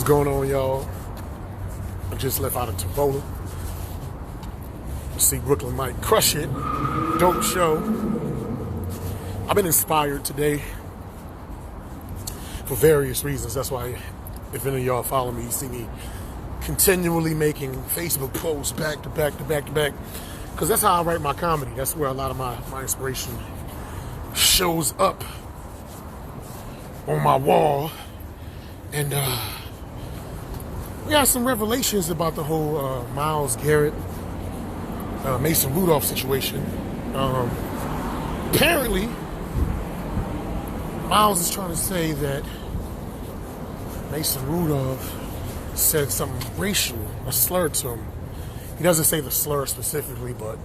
What's going on, y'all? I just left out of Tavola. See Brooklyn might crush it. Dope show. I've been inspired today for various reasons. That's why if any of y'all follow me, you see me continually making Facebook posts back to back to back to back. Because that's how I write my comedy. That's where a lot of my inspiration shows up on my wall. And we got some revelations about the whole Myles Garrett, Mason Rudolph situation. Apparently, Myles is trying to say that Mason Rudolph said something racial, a slur to him. He doesn't say the slur specifically, but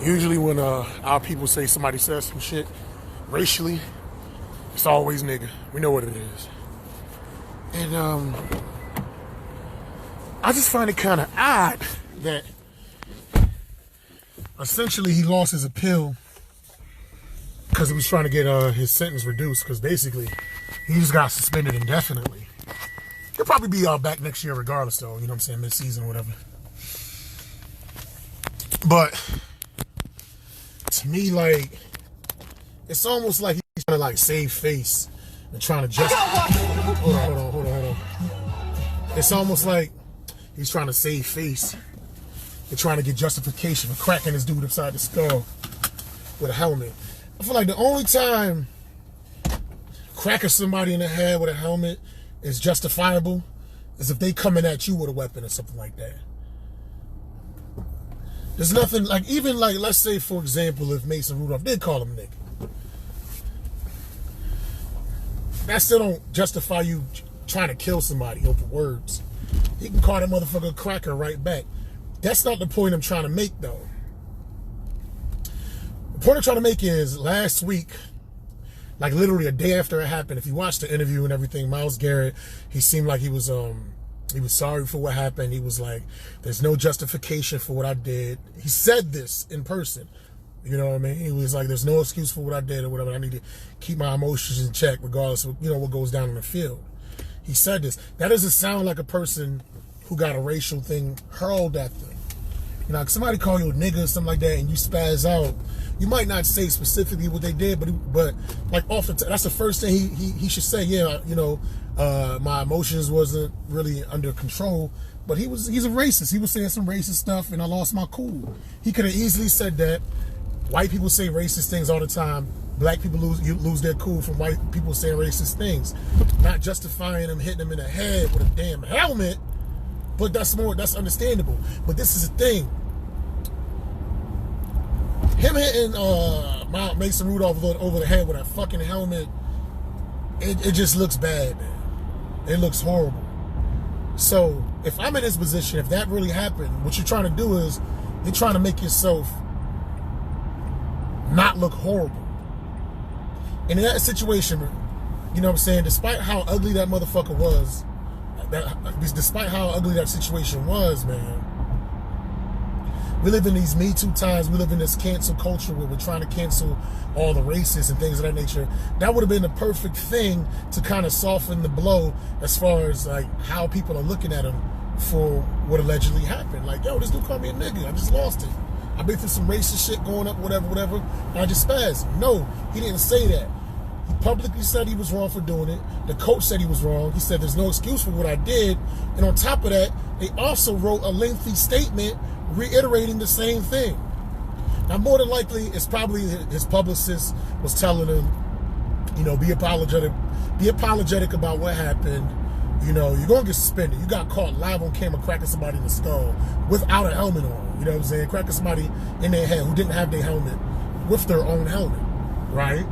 usually when our people say somebody says some shit racially, it's always nigga. We know what it is. And I just find it kind of odd that essentially he lost his appeal because he was trying to get his sentence reduced, because basically he just got suspended indefinitely. He'll probably be back next year regardless, though, you know what I'm saying, mid-season or whatever. But to me, like, it's almost like he's trying to like save face and trying to just hold on. It's almost like he's trying to save face and trying to get justification for cracking this dude upside the skull with a helmet. I feel like the only time cracking somebody in the head with a helmet is justifiable is if they coming at you with a weapon or something like that. There's nothing like, even like, let's say for example, if Mason Rudolph did call him nigga, that still don't justify you trying to kill somebody over words. He can call that motherfucker a cracker right back. That's not the point I'm trying to make, though. The point I'm trying to make is last week, like literally a day after it happened, if you watched the interview and everything, Myles Garrett, he seemed like he was sorry for what happened. He was like, there's no justification for what I did. He said this in person. You know what I mean? He was like, there's no excuse for what I did or whatever. I need to keep my emotions in check regardless of, you know, what goes down in the field. He said this. That doesn't sound like a person who got a racial thing hurled at them. You know, if somebody call you a nigga or something like that and you spaz out, you might not say specifically what they did, but like often that's the first thing he should say. Yeah, you know, my emotions wasn't really under control, but he's a racist. He was saying some racist stuff and I lost my cool. He could have easily said that. White people say racist things all the time. Black people lose their cool from white people saying racist things. Not justifying them hitting them in the head with a damn helmet, but that's understandable. But this is the thing. Him hitting Mason Rudolph over the head with a fucking helmet, it just looks bad, man. It looks horrible. So if I'm in this position, if that really happened, what you're trying to do is you're trying to make yourself not look horrible. And in that situation, you know what I'm saying, despite how ugly that motherfucker was, despite how ugly that situation was, man, we live in these Me Too times. We live in this cancel culture where we're trying to cancel all the racists and things of that nature. That would have been the perfect thing to kind of soften the blow as far as like how people are looking at him for what allegedly happened. Like, yo, this dude called me a nigga. I just lost it. I've been through some racist shit going up, whatever, and I just spazzed. No, he didn't say that. He publicly said he was wrong for doing it. The coach said he was wrong. He said there's no excuse for what I did. And on top of that, they also wrote a lengthy statement reiterating the same thing. Now, more than likely, it's probably his publicist was telling him, you know, be apologetic about what happened. You know, you're going to get suspended. You got caught live on camera cracking somebody in the skull without a helmet on. You know what I'm saying? Cracking somebody in their head who didn't have their helmet with their own helmet, right?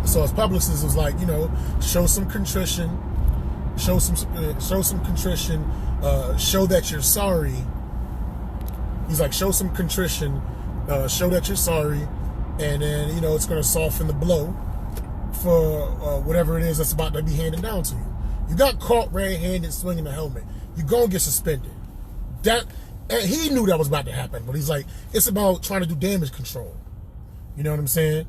So his publicist was like, you know, show some contrition, show that you're sorry. He's like, show some contrition, show that you're sorry, and then, you know, it's going to soften the blow for whatever it is that's about to be handed down to you. You got caught red-handed swinging the helmet. You're going to get suspended. And he knew that was about to happen, but he's like, it's about trying to do damage control. You know what I'm saying?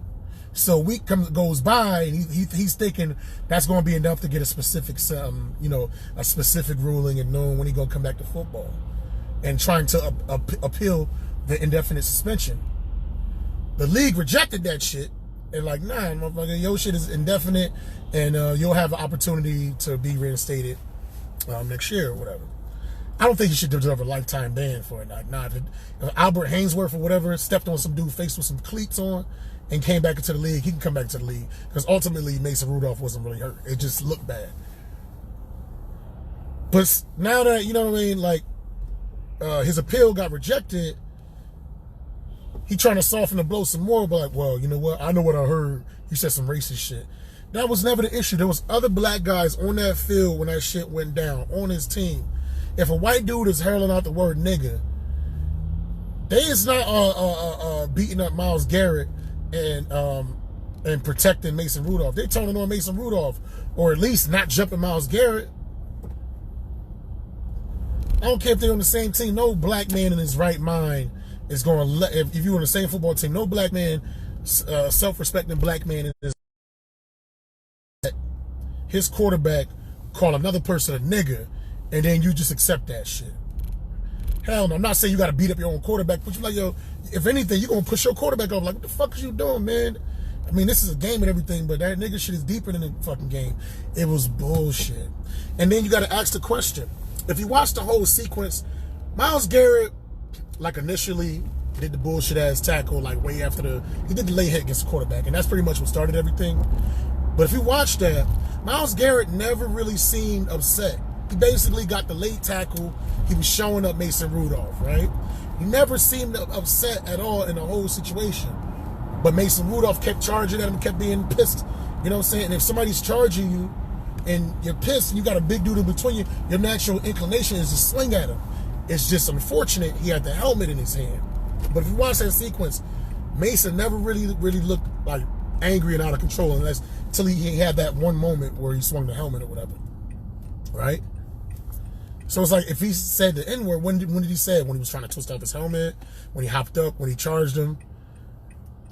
So a week goes by, and he's thinking that's going to be enough to get a specific, a specific ruling and knowing when he's going to come back to football, and trying to appeal the indefinite suspension. The league rejected that shit, and like, nah, motherfucker, your shit is indefinite, and you'll have an opportunity to be reinstated next year or whatever. I don't think he should deserve a lifetime ban for it. Like, nah, if Albert Hainsworth or whatever stepped on some dude face with some cleats on and came back into the league, he can come back to the league. Because ultimately, Mason Rudolph wasn't really hurt. It just looked bad. But now that, you know what I mean, like, his appeal got rejected, he trying to soften the blow some more, but like, well, you know what? I know what I heard. You said some racist shit. That was never the issue. There was other black guys on that field when that shit went down, on his team. If a white dude is hurling out the word nigga, they is not beating up Myles Garrett and protecting Mason Rudolph. They turning on Mason Rudolph, or at least not jumping Myles Garrett. I don't care if they're on the same team. No black man in his right mind is going to let, if you're on the same football team, no black man, self-respecting black man in his quarterback call another person a nigger, and then you just accept that shit. Hell no, I'm not saying you got to beat up your own quarterback, but you're like, yo, if anything, you're going to push your quarterback off. Like, what the fuck is you doing, man? I mean, this is a game and everything, but that nigga shit is deeper than the fucking game. It was bullshit. And then you got to ask the question. If you watch the whole sequence, Myles Garrett, like, initially did the bullshit ass tackle, like, way after he did the lay hit against the quarterback, and that's pretty much what started everything. But if you watch that, Myles Garrett never really seemed upset. He basically got the late tackle. He was showing up Mason Rudolph, right? He never seemed upset at all in the whole situation. But Mason Rudolph kept charging at him, kept being pissed. You know what I'm saying? And if somebody's charging you and you're pissed and you got a big dude in between you, your natural inclination is to swing at him. It's just unfortunate he had the helmet in his hand. But if you watch that sequence, Mason never really looked like angry and out of control until he had that one moment where he swung the helmet or whatever, right? So it's like, if he said the N-word, when did he say it? When he was trying to twist off his helmet, when he hopped up, when he charged him.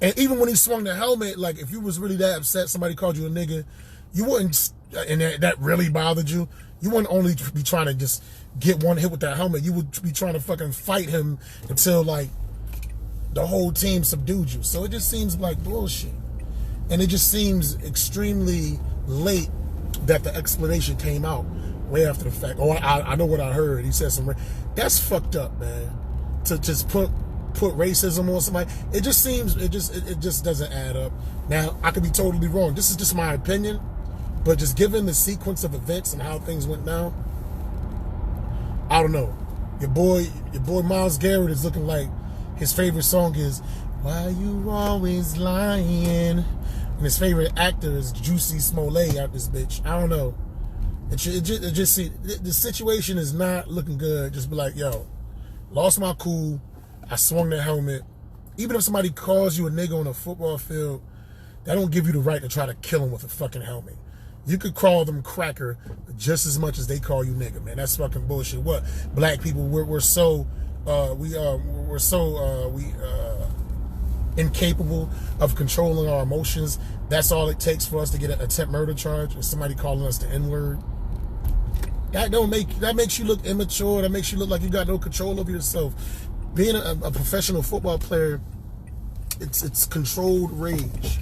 And even when he swung the helmet, like, if you was really that upset, somebody called you a nigga, you wouldn't, and that really bothered you, you wouldn't only be trying to just get one hit with that helmet. You would be trying to fucking fight him until, like, the whole team subdued you. So it just seems like bullshit. And it just seems extremely late that the explanation came out. Way after the fact. Oh, I know what I heard. He said that's fucked up, man. To just put racism on somebody. It just seems, it just doesn't add up. Now, I could be totally wrong. This is just my opinion, but just given the sequence of events and how things went down, I don't know. Your boy Myles Garrett is looking like his favorite song is "Why You Always Lying," and his favorite actor is Juicy Smollett out this bitch. I don't know. The situation is not looking good. Just be like, yo, lost my cool. I swung the helmet. Even if somebody calls you a nigga on a football field, that don't give you the right to try to kill them with a fucking helmet. You could call them cracker just as much as they call you nigga, man. That's fucking bullshit. What? Black people, we're so incapable of controlling our emotions. That's all it takes for us to get an attempt murder charge with somebody calling us the N-word. That makes you look immature. That makes you look like you got no control over yourself. Being a professional football player, it's controlled rage.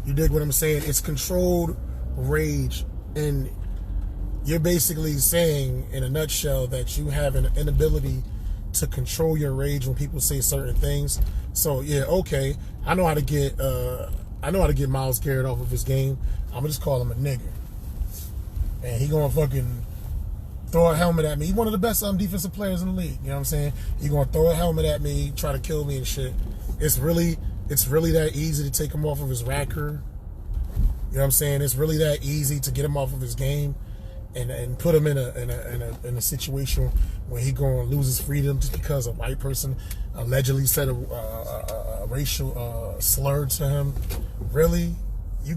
You dig what I'm saying? It's controlled rage. And you're basically saying, in a nutshell, that you have an inability to control your rage when people say certain things. So yeah, okay, I know how to get Myles Garrett off of his game. I'm gonna just call him a nigger, and he gonna fucking throw a helmet at me. He's one of the best defensive players in the league. You know what I'm saying? He gonna throw a helmet at me, try to kill me and shit. It's really that easy to take him off of his racker. You know what I'm saying? It's really that easy to get him off of his game and put him in a situation where he gonna lose his freedom just because a white person allegedly said a racial slur to him. Really? You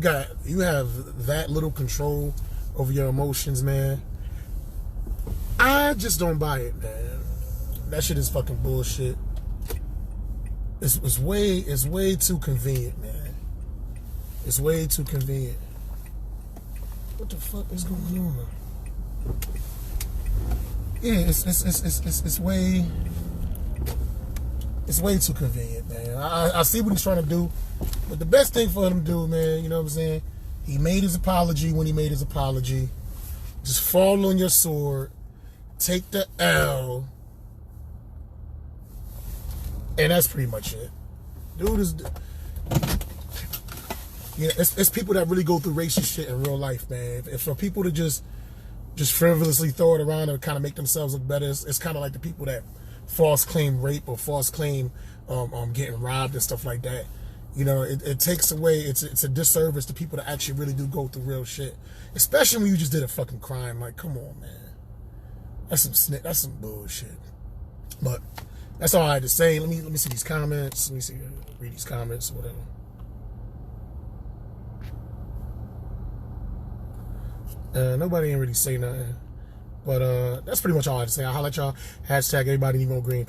have that little control over your emotions, man? I just don't buy it, man. That shit is fucking bullshit. It's way too convenient, man. It's way too convenient. What the fuck is going on? Yeah, it's way too convenient, man. I see what he's trying to do, but the best thing for him to do, man, you know what I'm saying? He made his apology when he made his apology. Just fall on your sword, take the L, and that's pretty much it. Dude is, yeah, it's people that really go through racist shit in real life, man. If for people to just frivolously throw it around and kind of make themselves look better, it's kind of like the people that false claim rape or false claim getting robbed and stuff like that. You know, it takes away, it's a disservice to people that actually really do go through real shit. Especially when you just did a fucking crime. Like, come on, man. That's some bullshit. But that's all I had to say. Let me see these comments. Let me see, read these comments or whatever. Nobody ain't really say nothing. But that's pretty much all I had to say. I'll holler at y'all. Hashtag everybody need more green people.